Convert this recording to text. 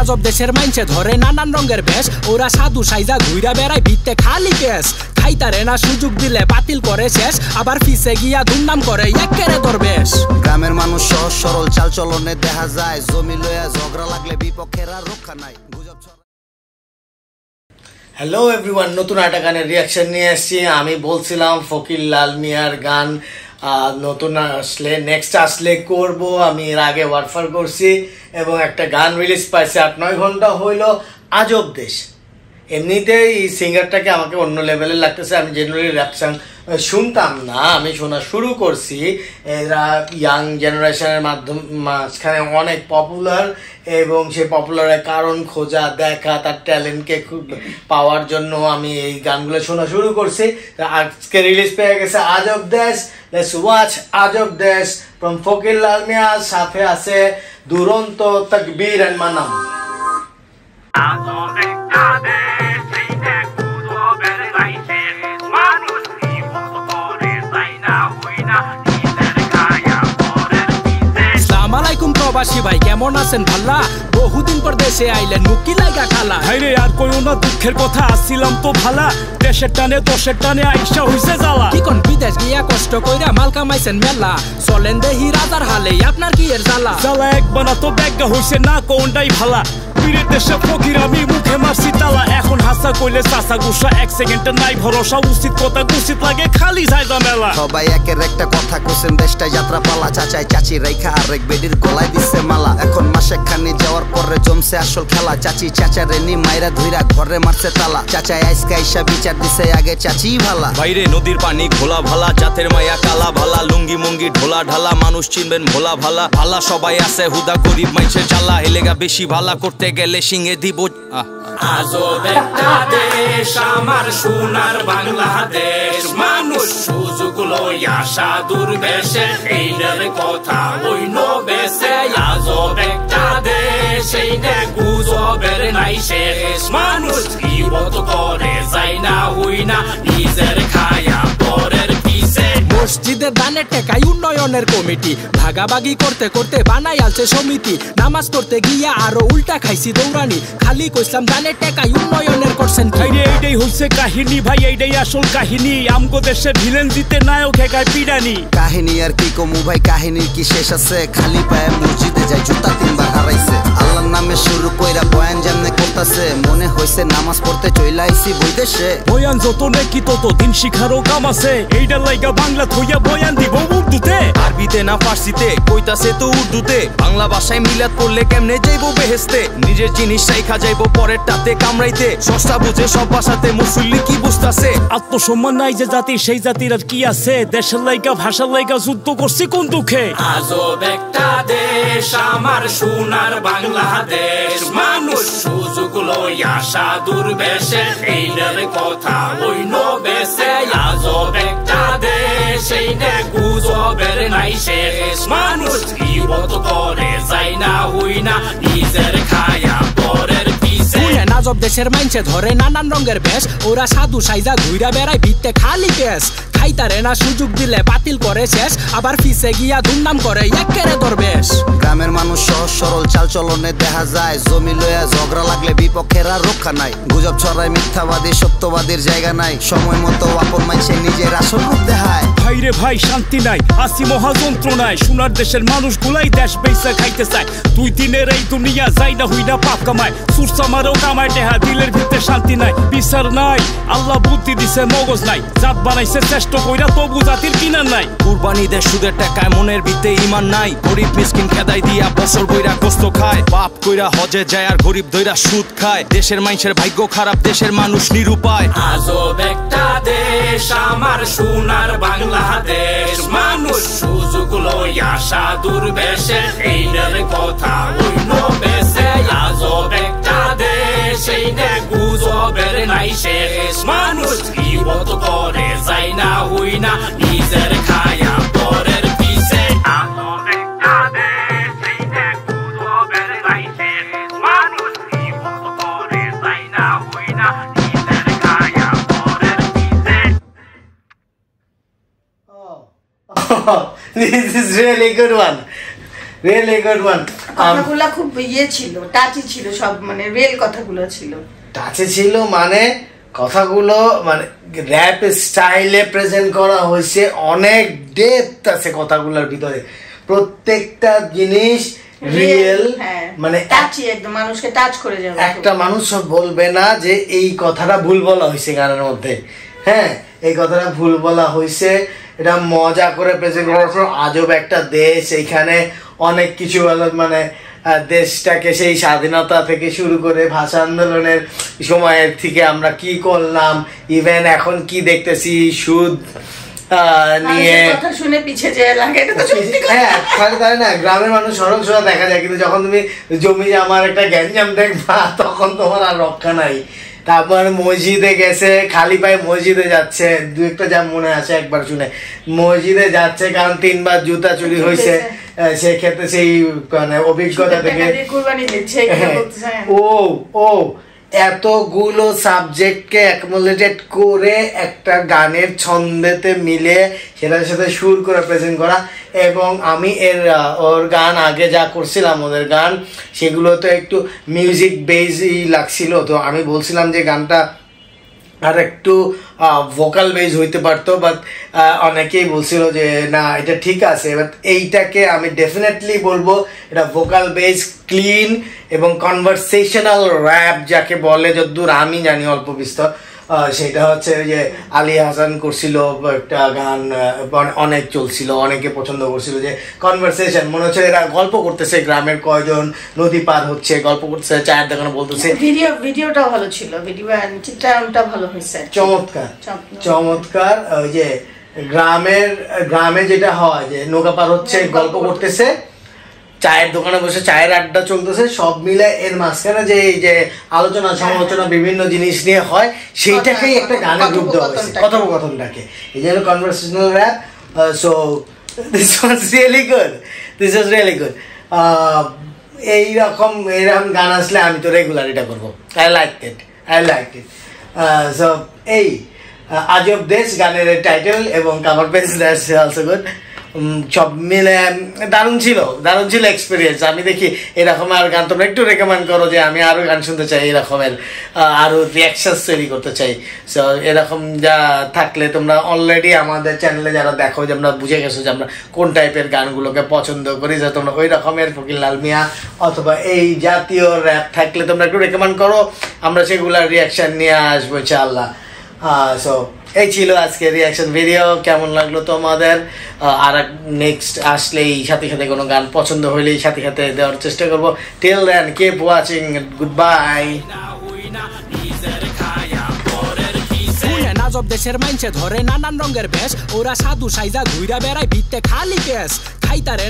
আজব দেশের মাইনছে ধরে নানান রঙের বেশ ওরা সাধু সাইজা ঘুইরা বেড়ায় ভিত্তে খালি কেস খাইতারে না সুযোগ দিলে বাতিল করে শেষ আবার ফিসে গিয়া দুর্নাম করে একেরে দরবেশ গ্রামের মানুষ সহজ সরল চাল চলনে দেখা যায় জমি লইয়া ঝগড়া লাগলে বিপক্ষের আর রক্ষা নাই। হ্যালো এভরিওয়ান, নতুন একটা গানের রিয়াকশন নিয়ে এসেছি। আমি বলছিলাম ফকির লাল মিয়ার গান নতুন আসলে নেক্সট আসলে করব। আমি এর আগে ওয়ারফার করছি এবং একটা গান রিলিজ পাইছে 8-9 ঘন্টা হইল, আজব দেশ। এমনিতেই এই সিঙ্গারটাকে আমাকে অন্য লেভেলের লাগতেছে। আমি জেনারেলি র্যাপ সং শুনতাম না, আমি শোনা শুরু করছি। এরা ইয়াং জেনারেশনের মাঝখানে অনেক পপুলার এবং সেই পপুলারের কারণ খোঁজা দেখা, তার ট্যালেন্টকে খুব পাওয়ার জন্য আমি এই গানগুলো শোনা শুরু করছি। আজকে রিলিজ পেয়ে গেছে আজব দেশ। লেটস ওয়াচ আজব দেশ ফ্রম ফকির লাল মিয়া। সাথে আছে দুরন্ত তাকবীর এন্ড মানাম। প্রবাসী ভাই কেমন আছেন ভাল্লা? বহুদিন পর দেশে আইলেন, মুক্তি লাগা খালা। হাইরে আর কইও না দুঃখের কথা, আসছিলাম তো ভালা, দেশের টানে দশের টানে আইসা হইছে জ্বালা। কি কোন বিদেশ গিয়া কষ্ট কইরা মাল কামাইছেন মেলা, চলেন দেহি রাজার হালে, আপনার কি এর জ্বালা? জ্বালা একবার না তো ব্যাগা হইছে না কোনটাই ভালা। পীরের দেশে ফকির আমি মুখে মারছি তালা, এখন হাসা কইলে চাচা গুসা, এক সেকেন্ডে নাই ভরসা। উচিত কথা উচিত লাগে খালি জায়গা মেলা। সবাই একের একটা কথা কোসেন, দেশটাই যাত্রা পালা। চাচাই চাচি রেখা আরেক বেডির গলায় দিচ্ছে মালা। এখন মাসে খানি যাওয়ার পরে জমছে আসল খেলা। চাচি চাচারে নি মাইরা ধুইরা ঘরে মারছে তালা। চাচাই আইসকা ইসা বিচার দিছে আগে চাচি ভালা। বাইরে নদীর পানি ঘোলা ভালা, জাতের মায়া কালা ভালা। লুঙ্গি মুঙ্গি ঢোলা ঢালা, মানুষ চিনবেন ভোলা ভালা। ভালা সবাই আছে হুদা, গরিব মাইসের জ্বালা। হেলেগা বেশি ভালা করতে গেলে সিংহে দিব। আজব একটা দেশ আমার সোনার বাংলাদেশ, মানুষ সুযোগ লইয়া সাধুর বেশে, এইটার কথা অন্য বেশে। আজব একটা দেশ, এইটা গুজবের নাই শেষ। মানুষ বিপদ করে যায় না হই না, নিজের খায়া পরের পিছে। মসজিদের দানের টেকাই উন্নয়নের কমিটি, ভাগাভাগি করতে করতে বানাই আলছে সমিতি। নামাজ পড়তে গিয়া আরো উল্টা খাইছি দৌড়ানি, খালি কইলাম দানের টেকাই উন্নয়নের করছেন। ভাইরে এইটাই হইছে কাহিনী ভাই, এইটাই আসল কাহিনী। আমগো দেশে ভিলেন জিতে নায়ক হেগায় পিডানি। কাহিনী আর কি কমু ভাই, কাহিনীর কি শেষ আছে? খালি পায়ে মসজিদে যাই, জুতা 3বার হারাইছে। আল্লাহর নামে শুরু কইরা বয়ান যেমনে করতেছে, মনে হইছে নামাজ পড়তে চইলা আইছি বৈদেশে। বয়ান যত নাকি তত দিন শিখারও কাম আছে, এইটার লাইগা বাংলা থইয়া বয়ান দিব উর্দুতে। আরবিতে না ফার্সিতে কইতাছে তো উর্দুতে। বাংলা ভাষায় মিলাদ করলে কেমনে যাইবো বেহেস্তে? নিজের জিনিস রাইখা যাইবো পরের টাতে কামড়াইতে। সস্তা বুঝে সব ভাষাতে মুসল্লি কি বুঝতাছে? আত্মসম্মান নাই যে জাতির, সেই জাতির আর কি আছে? দেশের লাইগা ভাষার লাইগা যুদ্ধ করছি কোন দুঃখে? আজব একটা দেশ আমার সোনার বাংলাদেশ, মানুষ সুযোগ লইয়া সাধুর বেশে, এইটার কথা অন্য বেশে। আজব একটা দেশ, এইটা গুজবের নাই শেষ। মানুষ বিপদ করে যায় না হই না, নিজের খায়া পরের পিছে। আজব দেশের মাইনছে ধরে নানান রঙের বেশ ওরা সাধু সাইজা ঘুইরা বেড়ায় ভিত্তে খালি কেস খাইতারে না সুযোগ দিলে বাতিল করে শেষ আবার ফিসে গিয়া দুর্নাম করে একেরে দরবেশ। গ্রামের মানুষ সহজ সরল চাল চলনে দেখা যায়, জমি লইয়া ঝগড়া লাগলে বিপক্ষের আর রক্ষা নাই। গুজব ছড়ায় মিথ্যাবাদী, সত্যবাদীর জায়গা নাই। সময় মতো আপন মানুষে নিজের আসল রূপ দেখায়। ভাইরে ভাই শান্তি নাই, আসি মহা যন্ত্রণায়। সোনার দেশের মানুষ গুলাই দেশ বেইসা খাইতে চায়। 2 দিনের এই দুনিয়া যাই না হই না পাপ কামায়। সুরসা মারেও কামায় টেহা, দিলের ভিতরে শান্তি নাই। বিচার নাই, আল্লাহ বুদ্ধি দিছে মগজ নাই। জাত বানাইছে চেষ্টা কইরা তবু জাতির কিনার নাই। কুরবানি দেশ সুদের টাকায়, মনের ভিতরে ঈমান নাই। গরিব মিসকিন খেদাই দিয়া বছর বইরা কষ্ট খায়। বাপ কইরা হজে যায় আর গরিব দইরা সুদ খায়। দেশের মানুষের ভাগ্য খারাপ, দেশের মানুষ নিরুপায়। আজব একটা দেশ আমার সোনার বাংলাদেশ, মানুষ সুযোগ লইয়া সাধুর বেশে, এইটার কথা অন্য বেশে। আজব একটা দেশ, এইটা গুজবের নাই শেষ। মানুষ বিপদ করে যায় না হই না, নিজের খায়া পরের পিছে। আজব একটা দেশ, এইটা গুজবের নাই শেষ। মানুষ বিপদ করে যায় না হই না, নিজের খায়া পরের পিছে। This is really good one. Really good one. কথাগুলো খুব ইয়ে ছিল, টাচি ছিল, সব মানে রিয়েল কথাগুলো ছিল, টাচে ছিল, মানে কথাগুলো মানে র‍্যাপ স্টাইলে প্রেজেন্ট করা হয়েছে, অনেক ডেপথ আছে কথাগুলোর ভিতরে, প্রত্যেকটা জিনিস রিয়েল, মানে টাচি, একদম মানুষকে টাচ করে যাবে। একটা মানুষ বলবে না যে এই কথাটা ভুল বলা হয়েছে গানের মধ্যে, হ্যাঁ এই কথাটা ভুল বলা হয়েছে, এটা মজা করে প্রেজেন্ট করা হয়েছে। আজব একটা দেশ, এইখানে অনেক কিছু মানে দেশটাকে সেই স্বাধীনতা থেকে শুরু করে ভাষা আন্দোলনের সময়ের থেকে আমরা কি করলাম, ইভেন এখন কি দেখতেছি সুদ নিয়ে, তাই না, গ্রামের মানুষ সড়ক সোজা দেখা যায়, কিন্তু যখন তুমি জমি আমার একটা গ্যাঞ্জাম দেখবা তখন তোমার আর রক্ষা নাই। তারপর মসজিদে গেছে, খালি পায়ে মসজিদে যাচ্ছে, দু একটা যা মনে আছে একবার শুনে, মসজিদে যাচ্ছে কারণ 3 বার জুতা চুরি হয়েছে, সেক্ষেত্রে সেই মানে অভিজ্ঞতা থেকে ও এতগুলো সাবজেক্টকে অ্যাকমোলেটেড করে একটা গানের ছন্দেতে মিলে সেটার সাথে সুর করে প্রেজেন্ট করা। এবং আমি ওর গান আগে যা করছিলাম, ওদের গান সেগুলো তো একটু মিউজিক বেসই লাগছিল, তো আমি বলছিলাম যে গানটা আর একটু ভোকাল বেস হইতে পারতো, বাট অনেকেই বলছিল যে না এটা ঠিক আছে, বাট এইটাকে আমি ডেফিনেটলি বলবো এটা ভোকাল বেস ক্লিন এবং কনভারসেশনাল র্যাপ যাকে বলে, যতদূর আমি জানি অল্প বিস্তর, সেটা হচ্ছে যে আলী হাসান করছিল একটা গান, অনেক চলছিল, অনেকে পছন্দ করছিল, যে কনভারসেশন মনে হচ্ছে এরা গল্প করতেছে, গ্রামের কয়জন নদী পার হচ্ছে গল্প করতেছে, চায়ের দোকানে বলতেছে। ভিডিওটাও ভালো ছিল, চিত্রায়নটা ভালো হয়েছে, চমৎকার চমৎকার। ওই যে গ্রামে যেটা হয় যে নৌকা পার হচ্ছে, গল্প করতেছে, চায়ের দোকানে বসে চায়ের আড্ডা চলতেছে, সব মিলে এর মাঝখানে যে এই যে আলোচনা সমালোচনা বিভিন্ন জিনিস নিয়ে হয়, সেইটাকেই একটা গানের রূপ দেওয়া হয়েছে, কথোপকথনটাকে, এই জন্য conversational rap. So this was really good, this was really good. এরকম গান আসলে আমি তো রেগুলার এটা করবো। I like it. সো এই আজব দেশ গানের টাইটেল এবং cover page, that's also good. সব মিলে দারুণ ছিল এক্সপিরিয়েন্স। আমি দেখি এরকম আর গান তোমরা একটু রেকমেন্ড করো, যে আমি আরো গান শুনতে চাই, এরকমের আরো রিয়াকশনস তৈরি করতে চাই। সো এরকম যা থাকলে তোমরা অলরেডি আমাদের চ্যানেলে যারা দেখো, যে আমরা বুঝে গেছো যে আমরা কোন টাইপের গানগুলোকে পছন্দ করি, যে তোমরা ওই রকমের ফকির লাল মিয়া অথবা এই জাতীয় র্যাপ থাকলে তোমরা একটু রেকমেন্ড করো, আমরা সেগুলার রিয়াকশন নিয়ে আসবো ইনশাআল্লাহ। সো এই ছিল আজকে রিয়াকশন ভিডিও। কেমন লাগলো তোমাদের? আর নেক্সট আসলেই সাথে সাথে কোনো গান পছন্দ হইলেই সাথে সাথে দেওয়ার চেষ্টা করবো। Till then keep watching, good bye. আজব দেশের মাইনছে ধরে নানান রঙের বেশ, ওরা সাধু সাইজা ঘুইরা বেড়ায় ভিত্তে খালি কেস খাইতারে